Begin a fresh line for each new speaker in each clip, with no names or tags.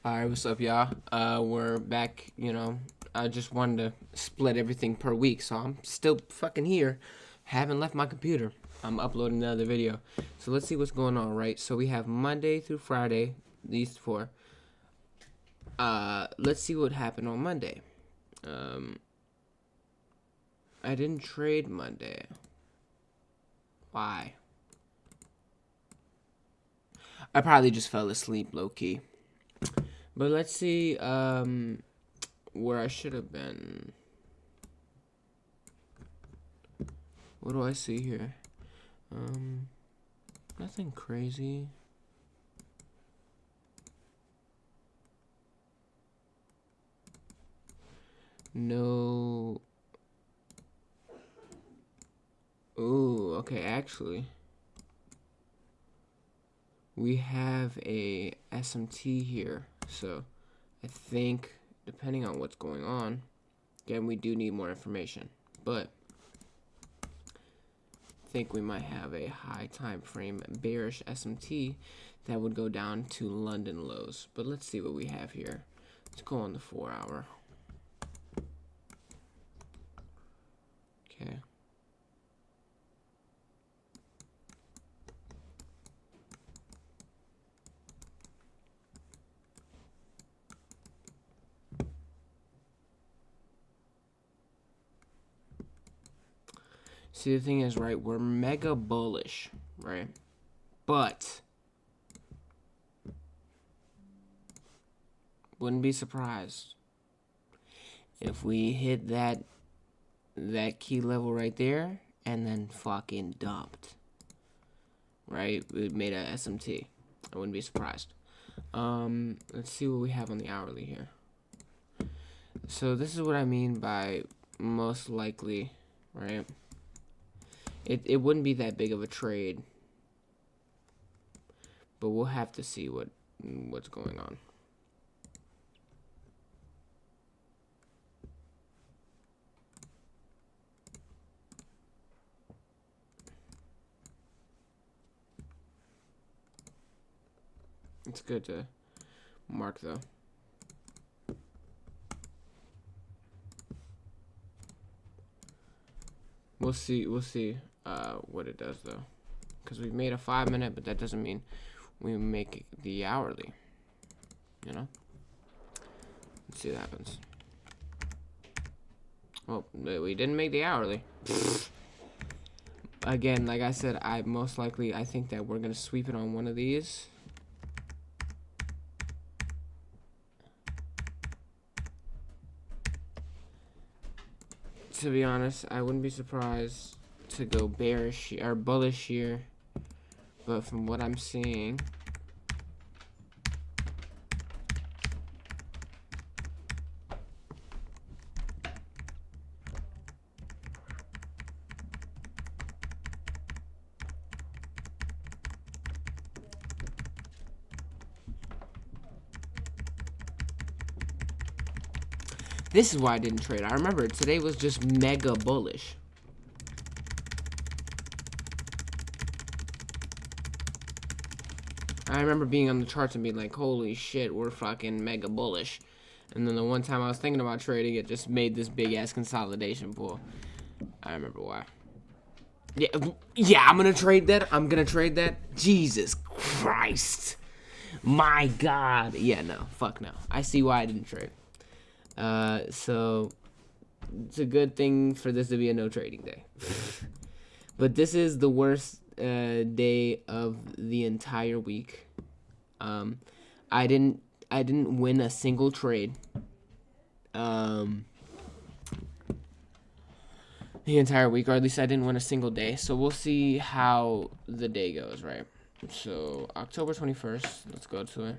Alright, what's up, y'all? We're back, I just wanted to split everything per week, so I'm still fucking here. Haven't left my computer. I'm uploading another video. So let's see what's going on, right? So we have Monday through Friday, these four. Let's see what happened on Monday. I didn't trade Monday. Why? I probably just fell asleep, low-key. But let's see, where I should have been. What do I see here? Nothing crazy. No. Ooh, okay, actually. We have a SMT here, so I think, depending on what's going on, again, we do need more information, but I think we might have a high time frame bearish SMT that would go down to London lows. But let's see what we have here. Let's go on the 4 hour. Okay. See, the thing is, right, we're mega bullish, right? But wouldn't be surprised if we hit that key level right there and then fucking dumped. Right? We made a SMT. I wouldn't be surprised. Let's see what we have on the hourly here. So this is what I mean by most likely, right? It wouldn't be that big of a trade, but we'll have to see what's going on. It's good to mark though. We'll see what it does though, because we've made a 5 minute, but that doesn't mean we make the hourly, you know. Let's see what happens. Well, we didn't make the hourly. Again, like I said, I think that we're gonna sweep it on one of these. To be honest, I wouldn't be surprised to go bearish or bullish here, but from what I'm seeing, this is why I didn't trade. I remember today was just mega bullish. I remember being on the charts and being like, holy shit, we're fucking mega bullish. And then the one time I was thinking about trading, it just made this big ass consolidation pool. I remember why. Yeah, I'm gonna trade that. Jesus Christ. My God. Yeah, no. Fuck no. I see why I didn't trade. So it's a good thing for this to be a no trading day. But this is the worst day of the entire week. I didn't win a single trade. The entire week, or at least I didn't win a single day. So we'll see how the day goes, right? So October 21st, let's go to it.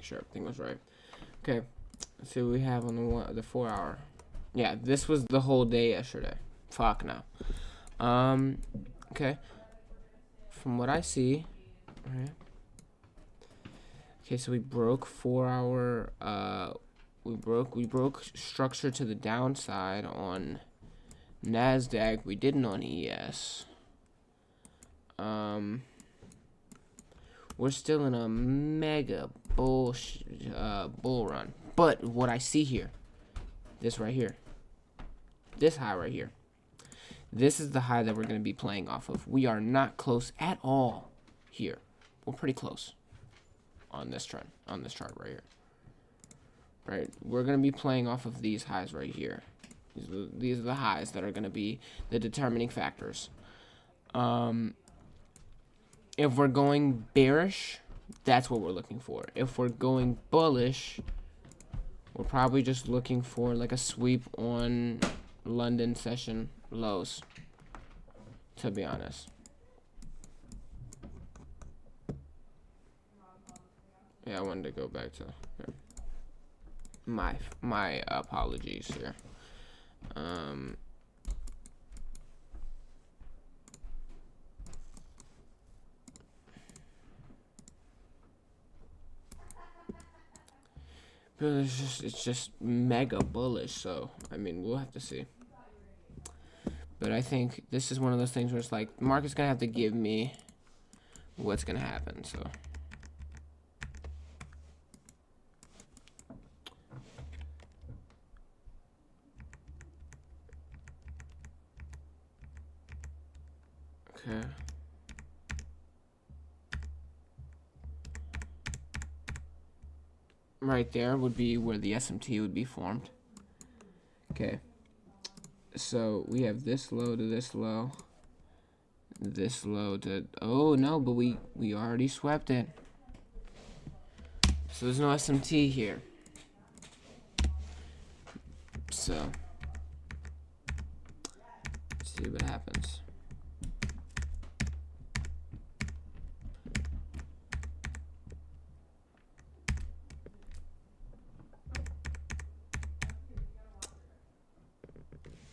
make sure everything was right. Okay, let's see what we have on the 4 hour. Yeah, this was the whole day yesterday. Fuck no. Okay. From what I see, alright. Okay, so we broke 4 hour. We broke structure to the downside on NASDAQ. We didn't on ES. We're still in a mega bull run. But what I see here, this right here, this high right here, this is the high that we're going to be playing off of. We are not close at all here. We're pretty close on this trend, on this chart right here. Right, we're going to be playing off of these highs right here. These are the highs that are going to be the determining factors. If we're going bearish, that's what we're looking for. If we're going bullish, we're probably just looking for like a sweep on London session lows, to be honest. Yeah, I wanted to go back to my apologies here. But it's just mega bullish, so I mean we'll have to see. But I think this is one of those things where it's like the market's gonna have to give me what's gonna happen, so. Okay. Right there would be where the SMT would be formed. Okay. So we have this low to this low. This low to, oh no, but we already swept it. So there's no SMT here. So let's see what happens.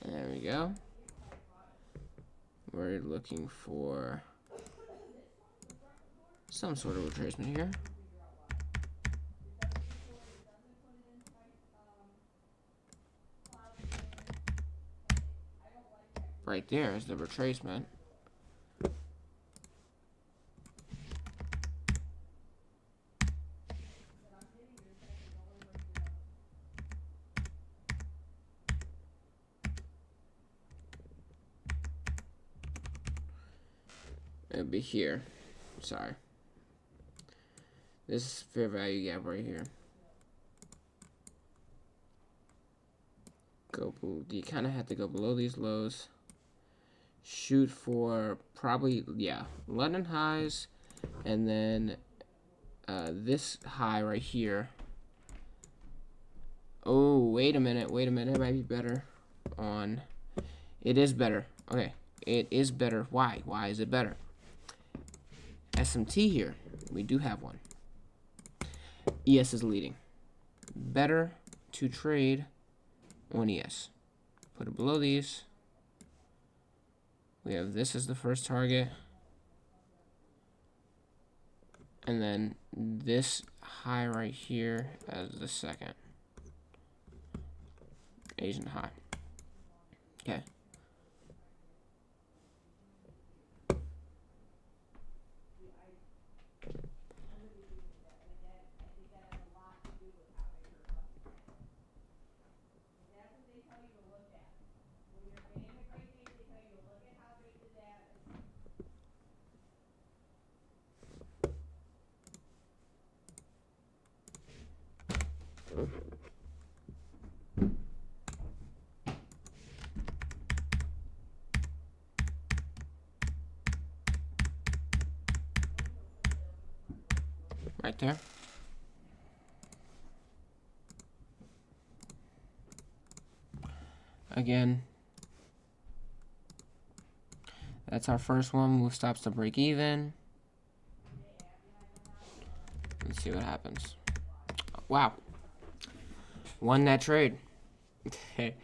There we go. We're looking for some sort of retracement here. Right there is the retracement. It'll be here. Sorry. This fair value gap right here. You kind of have to go below these lows. Shoot for probably, yeah, London highs, and then this high right here. Oh, wait a minute. It might be better on. It is better. Okay, it is better. Why? Why is it better? SMT here. We do have one. ES is leading. Better to trade on ES. Put it below these. We have this as the first target. And then this high right here as the second. Asian high. Okay. Right there. Again, that's our first one. Move stops to break even. Let's see what happens. Wow. Won that trade. I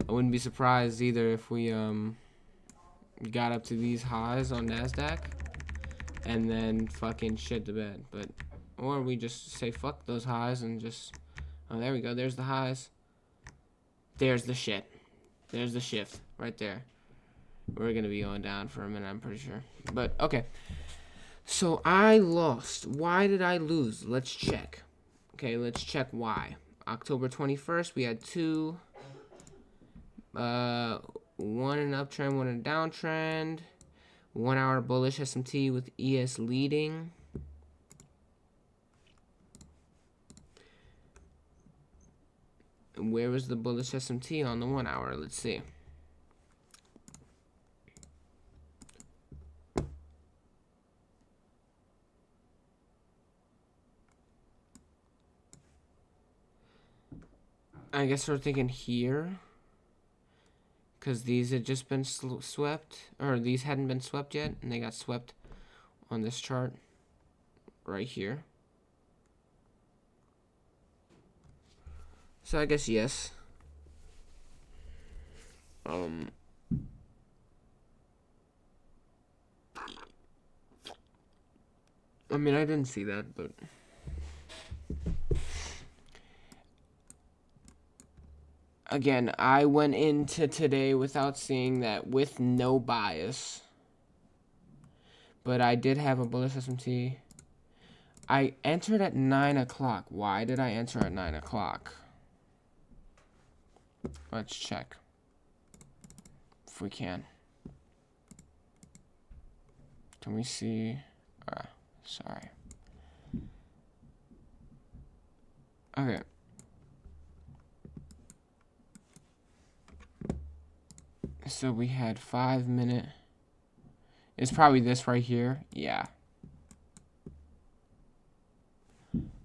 wouldn't be surprised either if we got up to these highs on NASDAQ and then fucking shit the bed. But or we just say fuck those highs and just, oh, there we go. There's the highs. There's the shit. There's the shift right there. We're gonna be going down for a minute, I'm pretty sure. But okay. So I lost. Why did I lose? Let's check. Okay, let's check why. October 21st, we had two. One an uptrend, one a downtrend. 1 hour bullish SMT with ES leading. Where was the bullish SMT on the 1 hour? Let's see. I guess we're thinking here, because these had just been swept, or these hadn't been swept yet, and they got swept on this chart right here. So I guess yes. I mean, I didn't see that, but again, I went into today without seeing that, with no bias. But I did have a bullish SMT. I entered at 9 o'clock. Why did I enter at 9 o'clock? Let's check. If we can. Can we see? Sorry. Okay. So we had 5 minute. It's probably this right here. Yeah.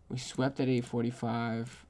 We swept at 8:45.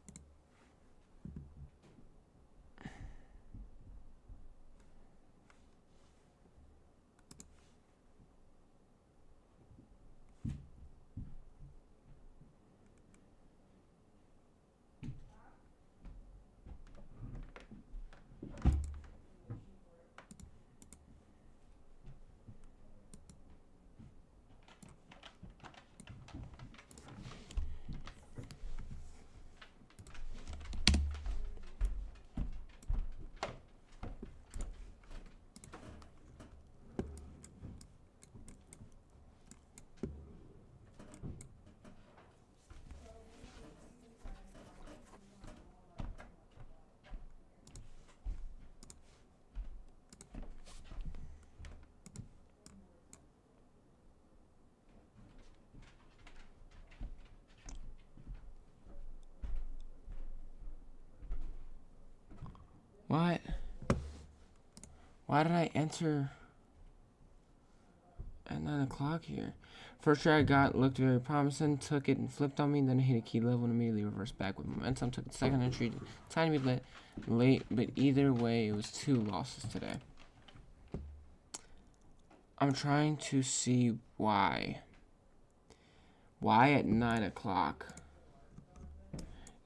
What? Why did I enter at 9 o'clock here? First trade I got looked very promising, took it and flipped on me, then hit a key level and immediately reversed back with momentum. Took the second entry, tiny bit late, but either way, it was 2 losses today. I'm trying to see why. Why at 9 o'clock?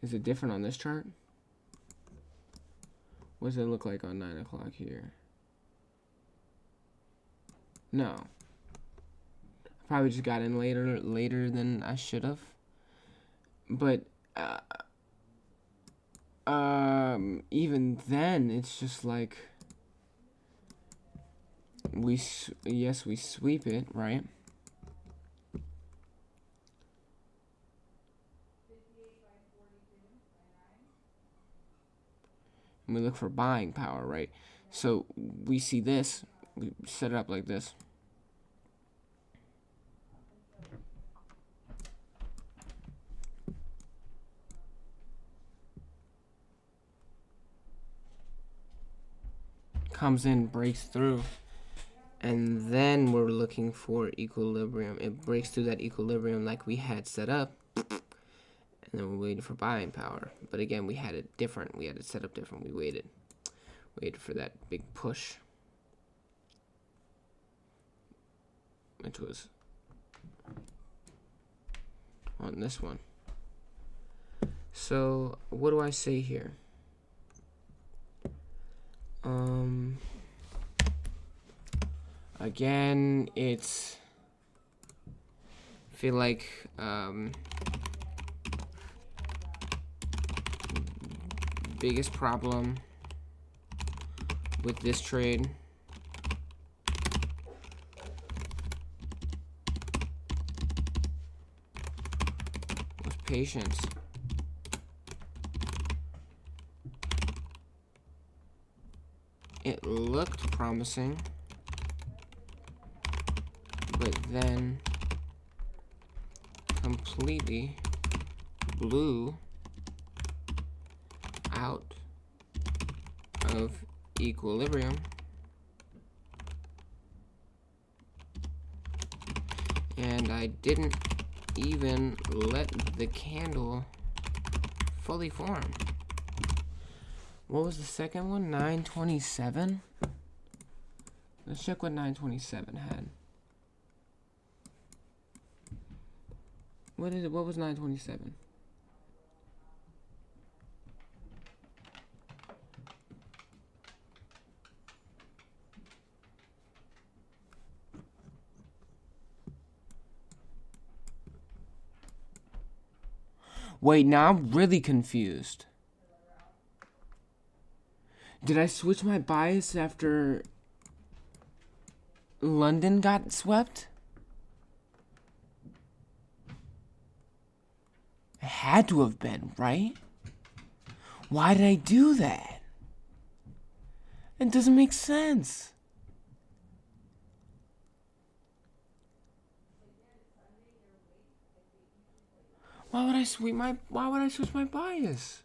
Is it different on this chart? What does it look like on 9 o'clock here? No. Probably just got in later than I should have. But even then, it's just like we sweep it, right? And we look for buying power, right? So we see this, we set it up like this. Comes in, breaks through, and then we're looking for equilibrium. It breaks through that equilibrium like we had set up, and then we're waiting for buying power. But again, we had it different. We had it set up different. We waited for that big push, which was on this one. So what do I say here? Again, it's feel like biggest problem with this trade was patience. It looked promising, but then completely blew out of equilibrium, and I didn't even let the candle fully form. What was the second one? 927? Let's check what 927 had. What was 927? Wait, now I'm really confused. Did I switch my bias after London got swept? It had to have been, right? Why did I do that? It doesn't make sense. Why would I switch my bias?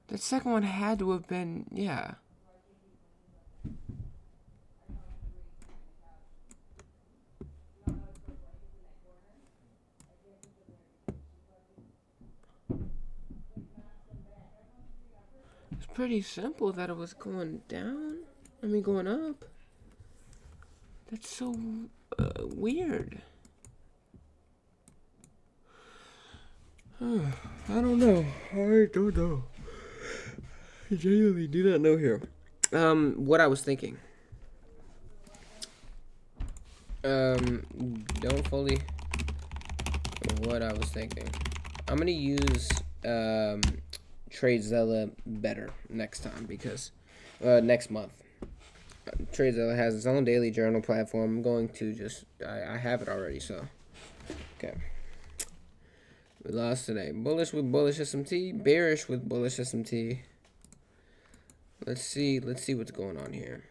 That second one had to have been, yeah. It's pretty simple that it was going down. I mean, going up. That's so weird. I don't know. I don't know. I genuinely do not know here. What I was thinking. Don't fully. What I was thinking. I'm gonna use TradeZilla better next time because next month. TradeZilla has its own daily journal platform. I'm going to just I have it already, so okay. We lost today. Bullish with bullish SMT, bearish with bullish SMT. Let's see what's going on here.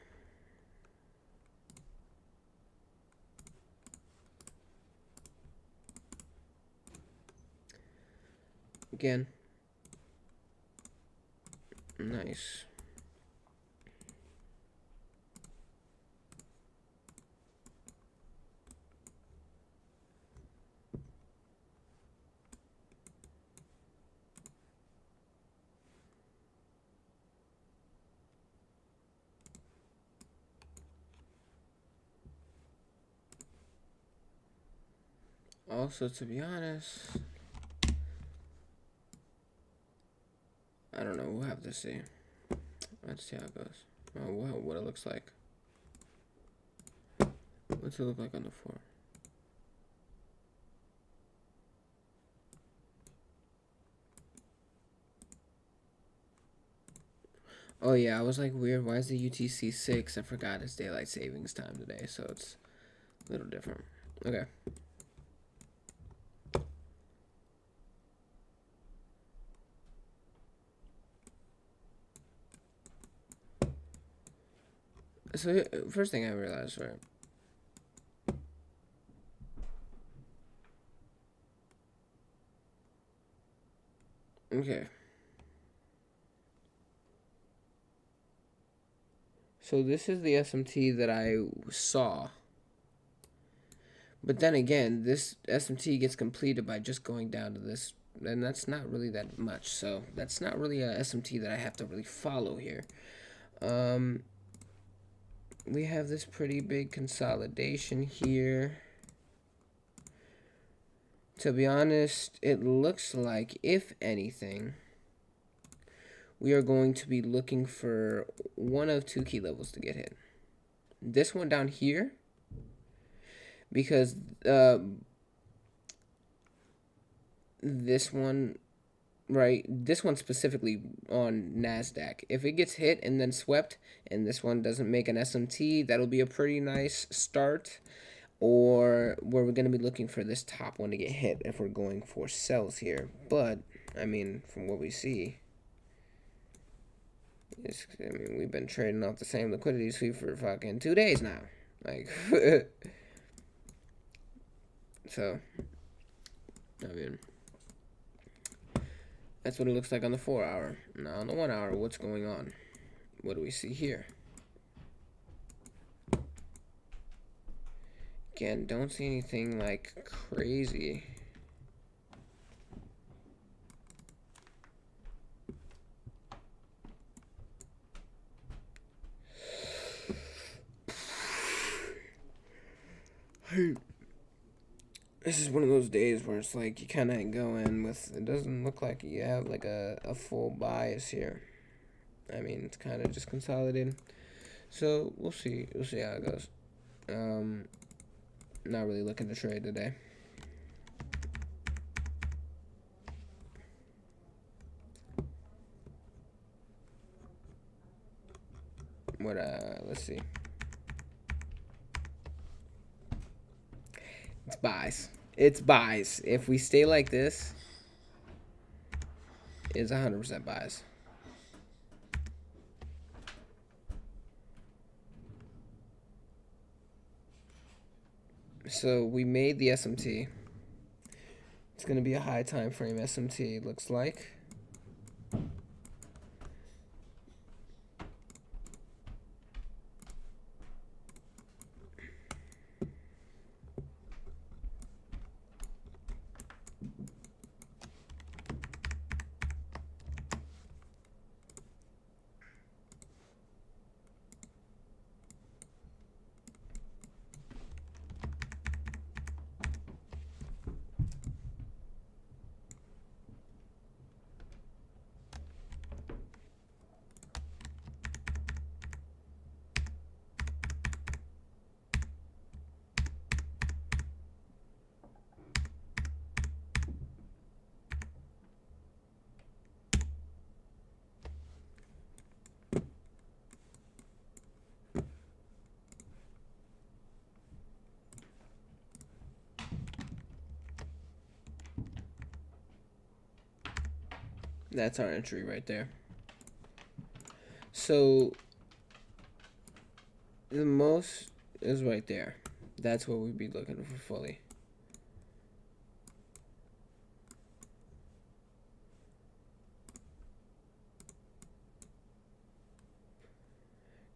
Again. Nice. Also, to be honest, I don't know. We'll have to see. Let's see how it goes. Oh, what it looks like. What's it look like on the floor? Oh yeah, I was like, weird. Why is the UTC 6? I forgot it's daylight savings time today, so it's a little different. Okay. So first thing I realized, right? Okay. So this is the SMT that I saw. But then again, this SMT gets completed by just going down to this, and that's not really that much. So that's not really a SMT that I have to really follow here. We have this pretty big consolidation here. To be honest, it looks like, if anything, we are going to be looking for one of two key levels to get hit. This one down here, because this one, right, this one specifically on NASDAQ, if it gets hit and then swept, and this one doesn't make an SMT, that'll be a pretty nice start. Or where we're going to be looking for this top one to get hit if we're going for sells here. But, I mean, from what we see, we've been trading off the same liquidity sweep for fucking 2 days now. Like, so, I mean, that's what it looks like on the 4 hour. Now, on the 1 hour, what's going on? What do we see here? Again, don't see anything like crazy. This is one of those days where it's like you kind of go in with, it doesn't look like you have like a full bias here. I mean, it's kind of just consolidated. So we'll see how it goes. Not really looking to trade today. Let's see. It's buys. It's buys. If we stay like this, it's 100% buys. So we made the SMT. It's going to be a high time frame SMT, looks like. That's our entry right there. So the most is right there. That's what we'd be looking for fully.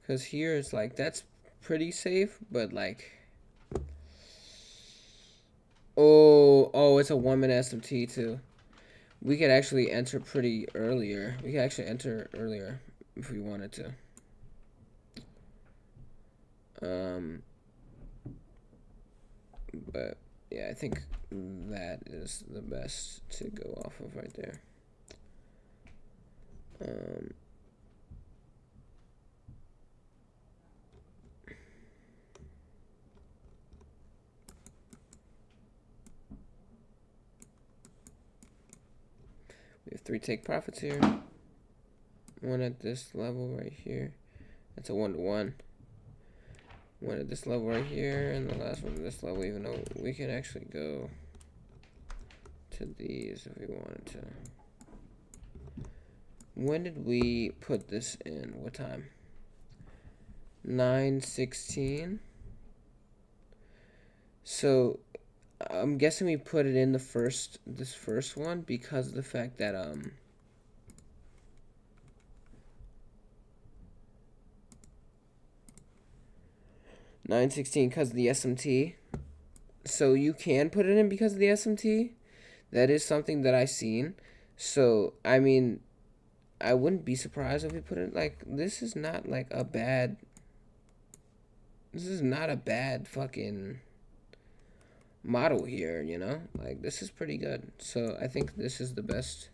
Because here it's like, that's pretty safe, but like, oh, it's a 1 minute SMT too. We could actually enter pretty earlier. We could actually enter earlier if we wanted to. But yeah, I think that is the best to go off of right there. We have 3 take profits here. One at this level right here. That's a 1-to-1. One at this level right here, and the last one at this level, even though we can actually go to these if we wanted to. When did we put this in? What time? 9:16. So I'm guessing we put it in this first one because of the fact that 9:16 because of the SMT. So you can put it in because of the SMT. That is something that I seen. So I mean, I wouldn't be surprised if we put it like, this is not like a bad. This is not a bad fucking model here, you know? Like, this is pretty good. So I think this is the best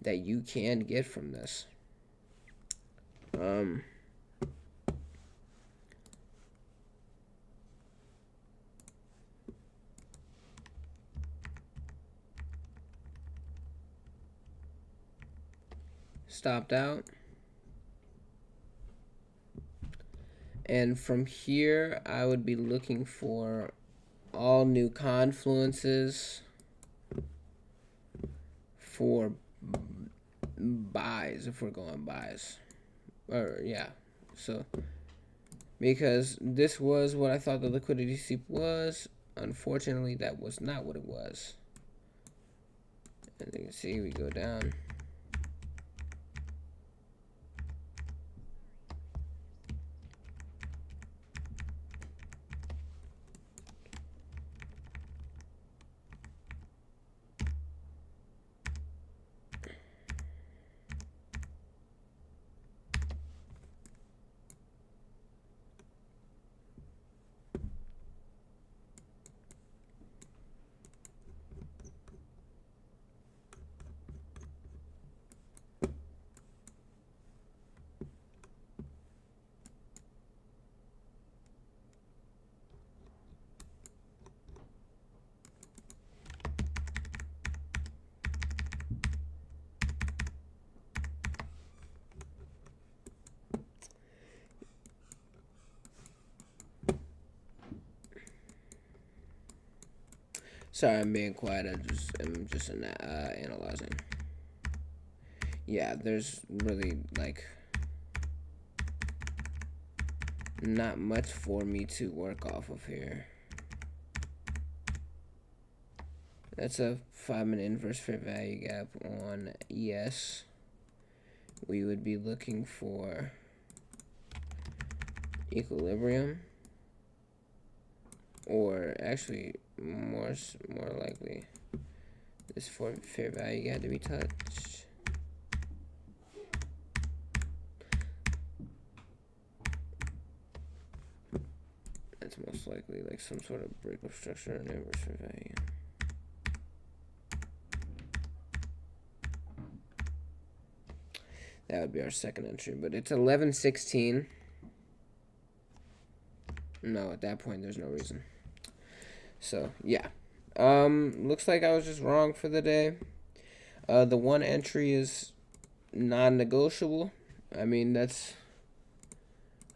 that you can get from this. Stopped out. And from here, I would be looking for all new confluences for buys, if we're going buys. Or, yeah. So, because this was what I thought the liquidity sweep was. Unfortunately, that was not what it was. And you can see we go down. Sorry, I'm being quiet. I'm just analyzing. Yeah, there's really like not much for me to work off of here. That's a 5-minute inverse fair value gap on ES. We would be looking for equilibrium, or actually more likely this fair value gap to be touched. That's most likely like some sort of breakup structure and inverse fair value. That would be our second entry, but it's 11:16. No, at that point there's no reason. So yeah, looks like I was just wrong for the day. The one entry is non-negotiable. I mean, that's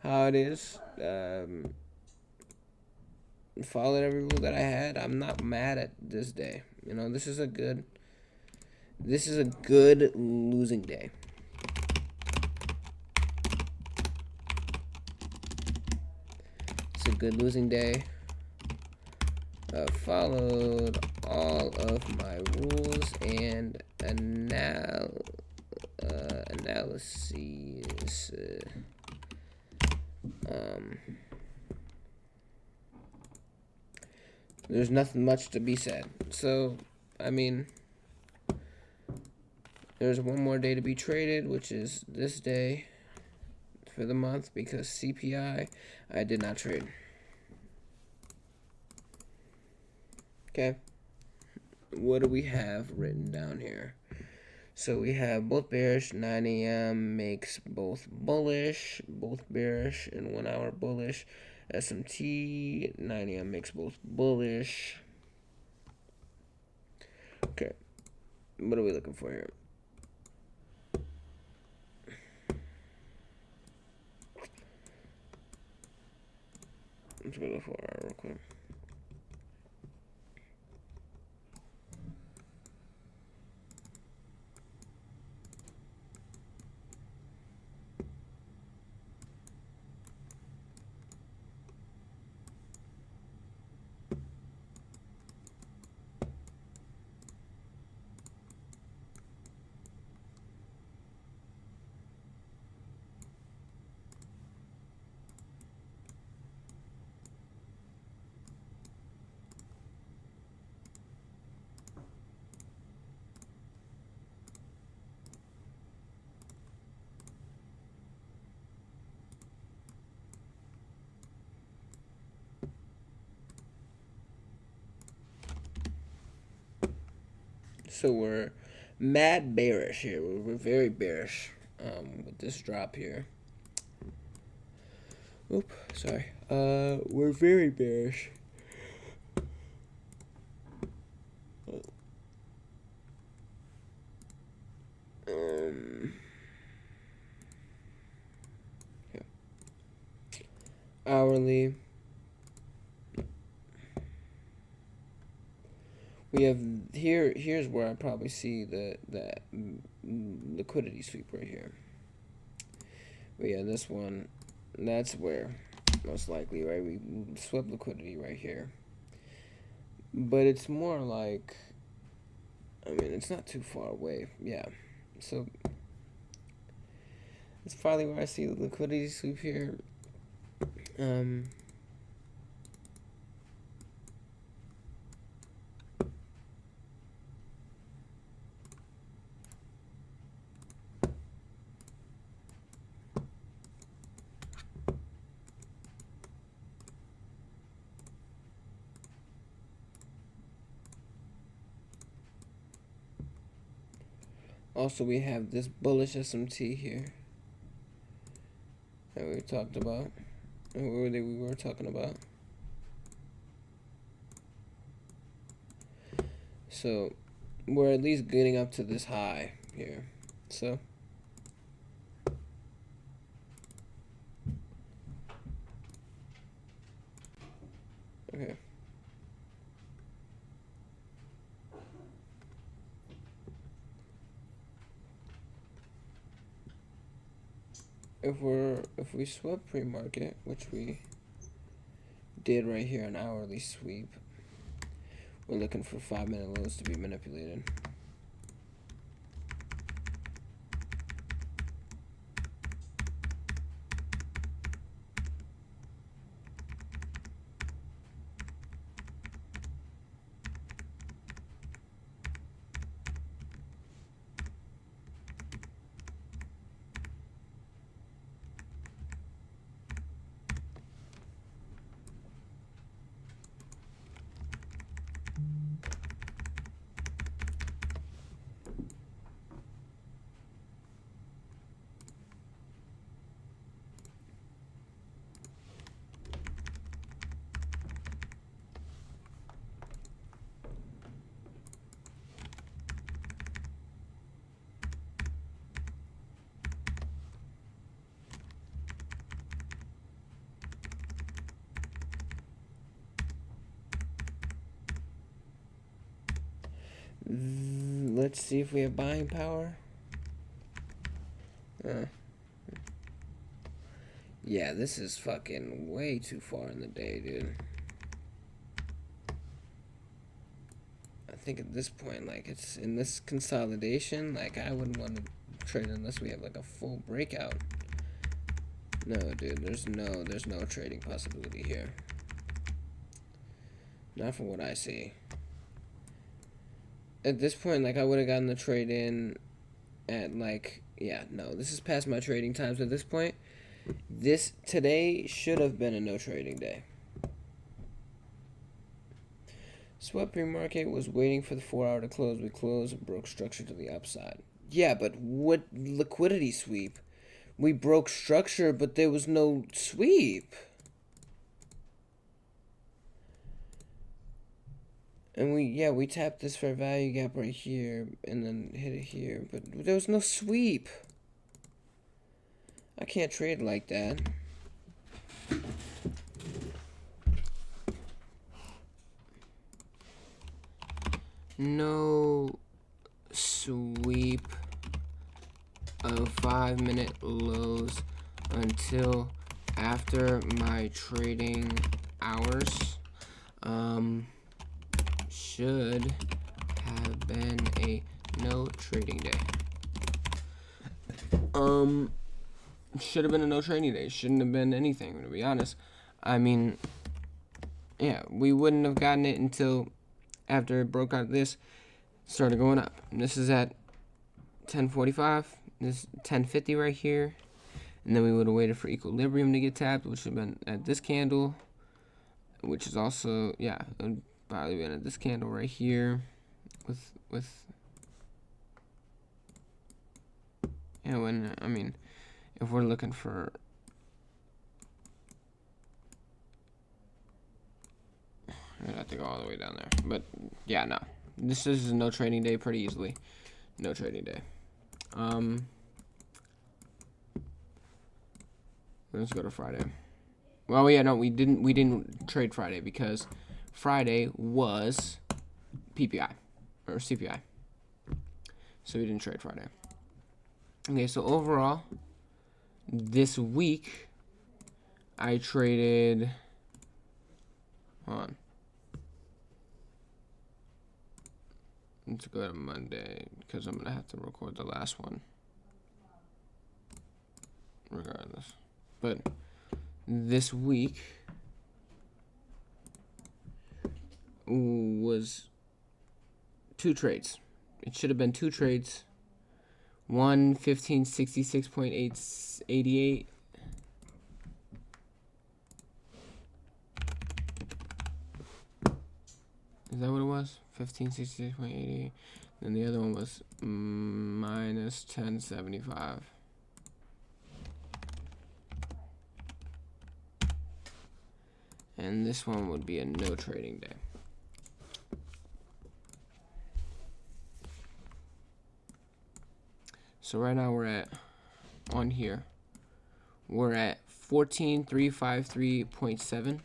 how it is. Followed every rule that I had. I'm not mad at this day. You know, this is a good losing day. It's a good losing day. Followed all of my rules and analyses. There's nothing much to be said. So, I mean, there's one more day to be traded, which is this day for the month, because CPI, I did not trade. Okay. What do we have written down here? So we have both bearish, 9 a.m. makes both bullish, both bearish and 1 hour bullish. SMT, 9 a.m. makes both bullish. Okay. What are we looking for here? Let's go to 4 hour real quick. So we're mad bearish here. We're very bearish with this drop here. Oop, sorry. We're very bearish. Yeah. Hourly. We have here. Here's where I probably see the liquidity sweep right here. But yeah, this one, that's where most likely, right? We swept liquidity right here. But it's more like, I mean, it's not too far away. Yeah. So it's probably where I see the liquidity sweep here. Also, we have this bullish SMT here that we talked about. What were they we were talking about? So we're at least getting up to this high here. So okay. If we swept pre-market, which we did right here, an hourly sweep, we're looking for 5-minute lows to be manipulated. Let's see if we have buying power. Yeah, this is fucking way too far in the day, dude. I think at this point, like, it's in this consolidation, like, I wouldn't want to trade unless we have like a full breakout. No, dude, there's no trading possibility here. Not from what I see. At this point, like, I would have gotten the trade in at, like, yeah, no, this is past my trading times at this point. Today should have been a no trading day. Swept pre-market, was waiting for the 4-hour to close. We closed and broke structure to the upside. Yeah, but what liquidity sweep? We broke structure, but there was no sweep. And we tapped this fair value gap right here and then hit it here, but there was no sweep. I can't trade like that. No sweep of 5-minute lows until after my trading hours. Should have been a no trading day. Should have been a no trading day. Shouldn't have been anything, to be honest. I mean, yeah, we wouldn't have gotten it until after it broke out this, started going up. And this is at 10:45. This 10:50 right here. And then we would have waited for equilibrium to get tapped, which would have been at this candle, which is also, yeah, it would probably been at this candle right here with Yeah, I mean, if we're looking for... I'd have to go all the way down there. But, yeah, no. This is a no trading day pretty easily. No trading day. Let's go to Friday. Well, yeah, no, we didn't trade Friday because Friday was PPI or CPI. So we didn't trade Friday. Okay, so overall, this week I traded. Hold on. Let's go to Monday because I'm gonna have to record the last one, regardless. But this week was 2 trades. It should have been 2 trades. One 1566.88. Is that what it was? 1566.88. Then the other one was minus 1075. And this one would be a no trading day. So right now we're at, on here, we're at 14353.7.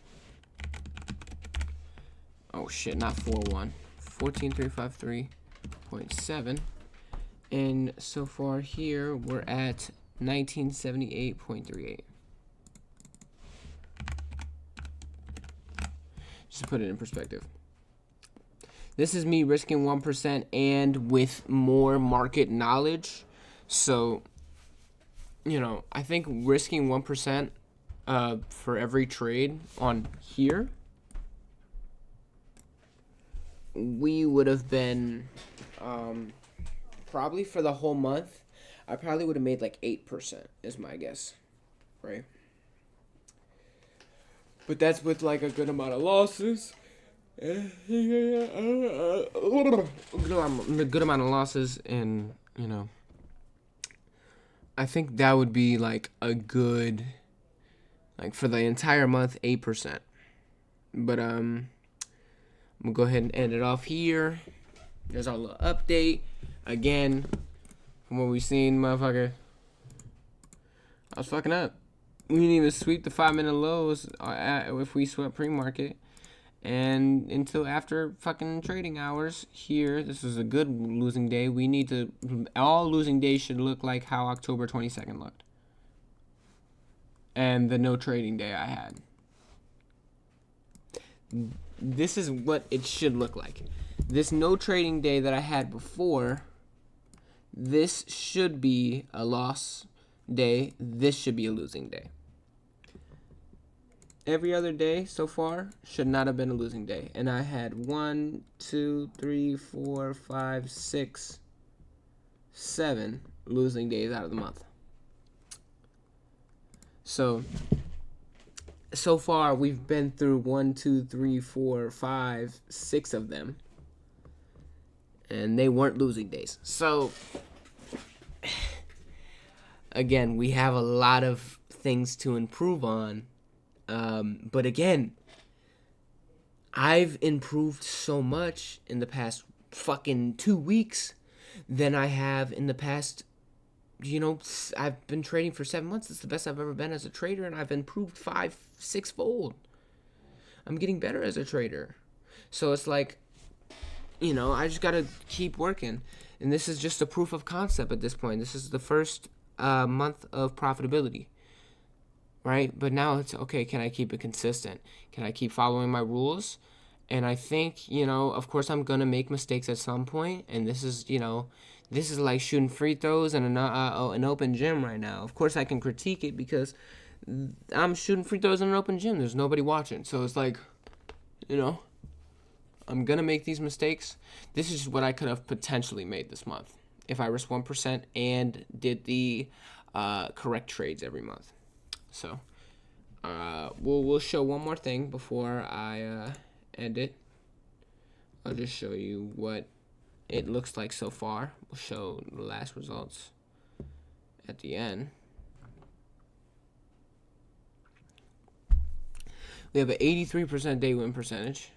Oh shit, not 41. 14353.7. And so far here we're at 1978.38. Just to put it in perspective. This is me risking 1% and with more market knowledge. So, you know, I think risking 1% for every trade on here, we would have been probably for the whole month, I probably would have made like 8% is my guess, right? But that's with like a good amount of losses. A good amount of losses, and you know, I think that would be like a good, like for the entire month, 8%. But I'm gonna go ahead and end it off here. There's our little update. Again, from what we've seen, motherfucker, I was fucking up. We didn't even sweep the 5-minute lows if we swept pre-market. And until after fucking trading hours here, this is a good losing day. We need to, all losing days should look like how October 22nd looked. And the no trading day I had. This is what it should look like. This no trading day that I had before, this should be a loss day. This should be a losing day. Every other day so far should not have been a losing day. And I had 1, 2, 3, 4, 5, 6, 7 losing days out of the month. So far we've been through 1, 2, 3, 4, 5, 6 of them. And they weren't losing days. So again, we have a lot of things to improve on. But again, I've improved so much in the past fucking 2 weeks than I have in the past, you know, I've been trading for 7 months. It's the best I've ever been as a trader, and I've improved 5, 6-fold. I'm getting better as a trader. So it's like, you know, I just gotta keep working. And this is just a proof of concept at this point. This is the first month of profitability. Right? But now it's, okay, can I keep it consistent? Can I keep following my rules? And I think, you know, of course I'm going to make mistakes at some point. And this is, you know, this is like shooting free throws in an open gym right now. Of course I can critique it because I'm shooting free throws in an open gym. There's nobody watching. So it's like, you know, I'm going to make these mistakes. This is what I could have potentially made this month if I risked 1% and did the correct trades every month. So, we'll show one more thing before I end it. I'll just show you what it looks like so far. We'll show the last results. at the end. We have an 83% day win percentage.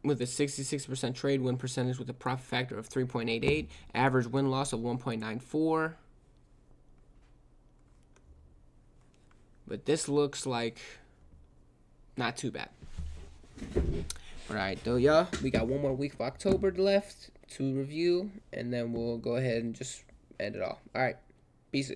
With a 66% trade win percentage with a profit factor of 3.88, average win loss of 1.94. But this looks like not too bad. All right, though, y'all. We got one more week of October left to review, and then we'll go ahead and just end it all. All right, peace.